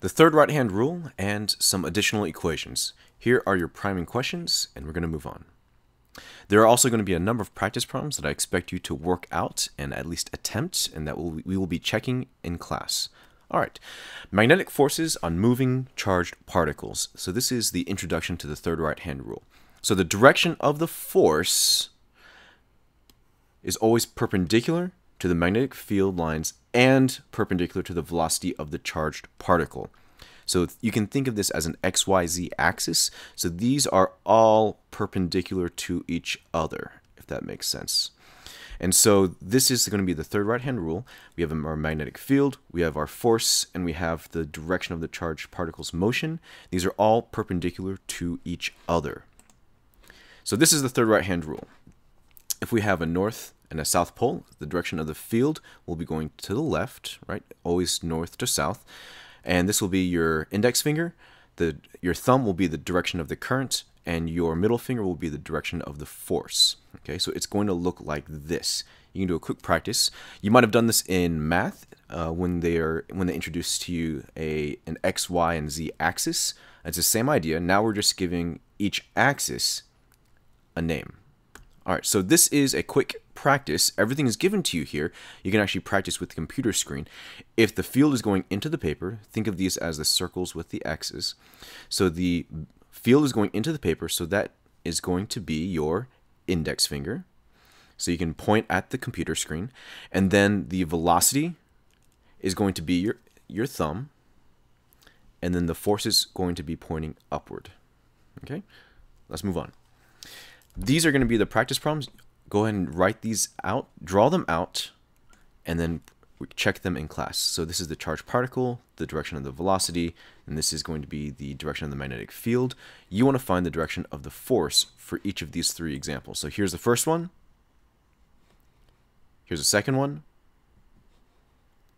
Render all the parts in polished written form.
The third right-hand rule and some additional equations. Here are your priming questions, and we're going to move on. There are also going to be a number of practice problems that I expect you to work out and at least attempt, and that we will be checking in class. All right, magnetic forces on moving charged particles. So this is the introduction to the third right-hand rule. So the direction of the force is always perpendicular to the magnetic field lines and perpendicular to the velocity of the charged particle. So you can think of this as an XYZ axis. So these are all perpendicular to each other, if that makes sense. And so this is going to be the third right-hand rule. We have our magnetic field, we have our force, and we have the direction of the charged particle's motion. These are all perpendicular to each other. So this is the third right-hand rule. If we have a north and a south pole, the direction of the field will be going to the left, right? Always north to south. And this will be your index finger. Your thumb will be the direction of the current, and your middle finger will be the direction of the force. Okay, so it's going to look like this. You can do a quick practice. You might have done this in math when they introduce to you an X, Y, and Z axis. It's the same idea. Now we're just giving each axis a name. All right, so this is a quick practice. Everything is given to you here. You can actually practice with the computer screen. If the field is going into the paper, think of these as the circles with the X's. So the field is going into the paper, so that is going to be your index finger. So you can point at the computer screen. And then the velocity is going to be your thumb. And then the force is going to be pointing upward. Okay, let's move on. These are going to be the practice problems. Go ahead and write these out, draw them out, and then check them in class. So this is the charged particle, the direction of the velocity, and this is going to be the direction of the magnetic field. You want to find the direction of the force for each of these three examples. So here's the first one, here's the second one,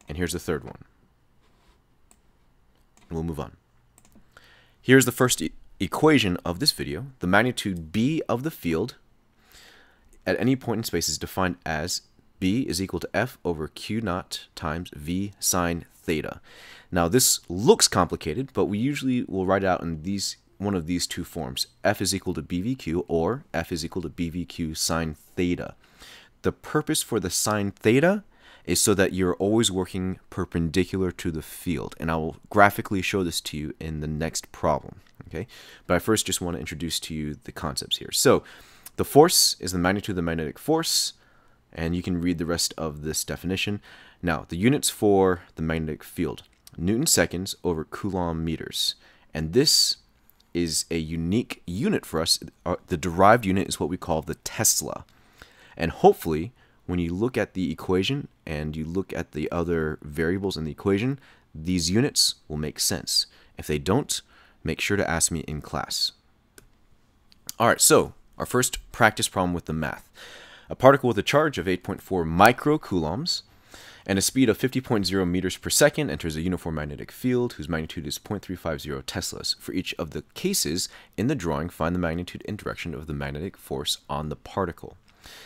and here's the third one. And we'll move on. Here's the first equation of this video. The magnitude B of the field at any point in space is defined as B is equal to F over Q naught times V sine theta. Now this looks complicated, but we usually will write it out in one of these two forms. F is equal to BVQ or F is equal to BVQ sine theta. The purpose for the sine theta is so that you're always working perpendicular to the field. And I will graphically show this to you in the next problem. Okay, but I first just want to introduce to you the concepts here. So the force is the magnitude of the magnetic force, and you can read the rest of this definition. Now, the units for the magnetic field, Newton seconds over Coulomb meters. And this is a unique unit for us. The derived unit is what we call the Tesla. And hopefully, when you look at the equation and you look at the other variables in the equation, these units will make sense. If they don't, make sure to ask me in class. All right, so our first practice problem with the math. A particle with a charge of 8.4 microcoulombs and a speed of 50.0 meters per second enters a uniform magnetic field whose magnitude is 0.350 teslas. For each of the cases in the drawing, find the magnitude and direction of the magnetic force on the particle.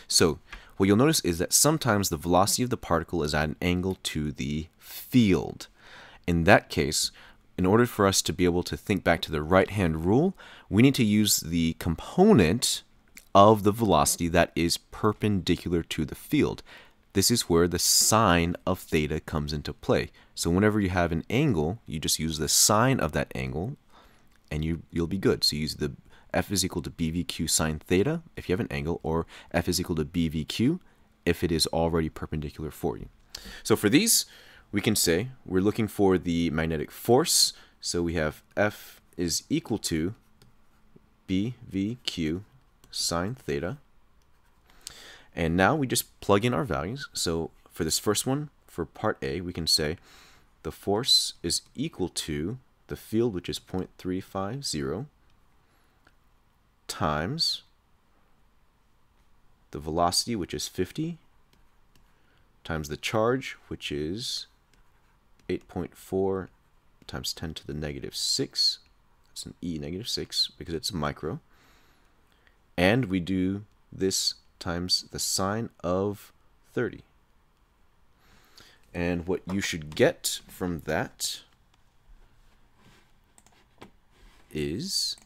So what you'll notice is that sometimes the velocity of the particle is at an angle to the field. In that case, in order for us to be able to think back to the right-hand rule, we need to use the component of the velocity that is perpendicular to the field. This is where the sine of theta comes into play. So whenever you have an angle, you just use the sine of that angle, and you'll be good. So use the F is equal to BVQ sine theta if you have an angle, or F is equal to BVQ if it is already perpendicular for you. So for these, we can say we're looking for the magnetic force. So we have F is equal to BVQ sine theta. And now we just plug in our values. So for this first one, for part A, we can say the force is equal to the field, which is 0.350, times the velocity, which is 50, times the charge, which is 8.4 times 10 to the negative 6. That's an E negative 6 because it's micro. And we do this times the sine of 30. And what you should get from that is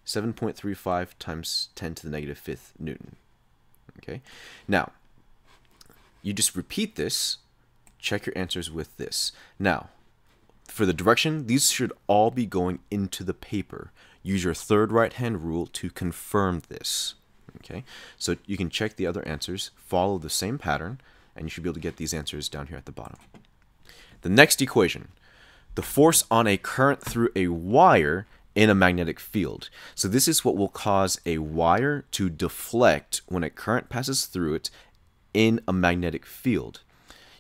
7.35 times 10 to the negative 5th Newton. Okay, now you just repeat this, check your answers with this. Now, for the direction, these should all be going into the paper. Use your third right-hand rule to confirm this. Okay, so you can check the other answers, follow the same pattern, and you should be able to get these answers down here at the bottom. The next equation, the force on a current through a wire in a magnetic field. So this is what will cause a wire to deflect when a current passes through it in a magnetic field.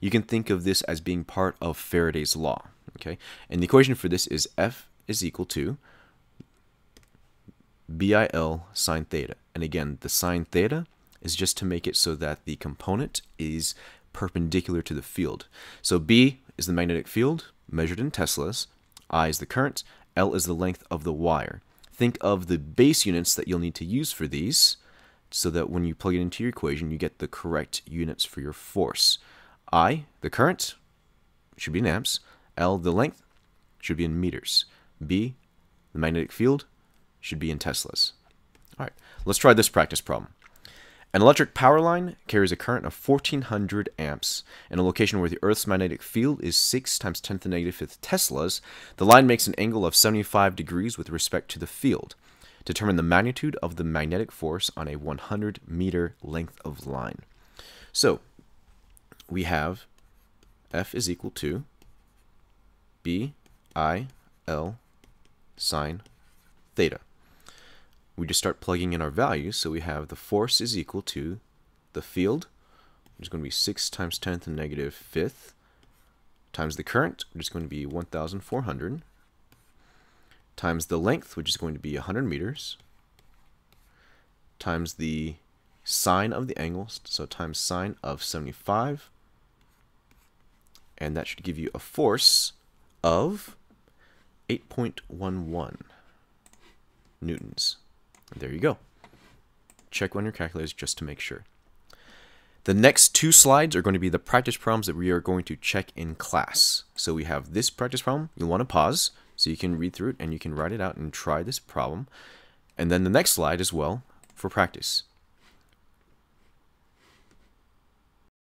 You can think of this as being part of Faraday's law. Okay, and the equation for this is F is equal to BIL sine theta. And again, the sine theta is just to make it so that the component is perpendicular to the field. So B is the magnetic field measured in Teslas, I is the current, L is the length of the wire. Think of the base units that you'll need to use for these so that when you plug it into your equation, you get the correct units for your force. I, the current, should be in amps. L, the length, should be in meters. B, the magnetic field, should be in Teslas. All right, let's try this practice problem. An electric power line carries a current of 1400 amps in a location where the Earth's magnetic field is 6 times 10 to the negative 5th Teslas. The line makes an angle of 75 degrees with respect to the field. Determine the magnitude of the magnetic force on a 100-meter length of line. So we have F is equal to BIL sine theta. We just start plugging in our values. So we have the force is equal to the field, which is going to be 6 times 10 to the negative 5th, times the current, which is going to be 1,400, times the length, which is going to be 100 meters, times the sine of the angle, so times sine of 75, and that should give you a force of 8.11 newtons. And there you go. Check on your calculators just to make sure. The next two slides are going to be the practice problems that we are going to check in class. So we have this practice problem. You'll want to pause so you can read through it and you can write it out and try this problem. And then the next slide as well for practice.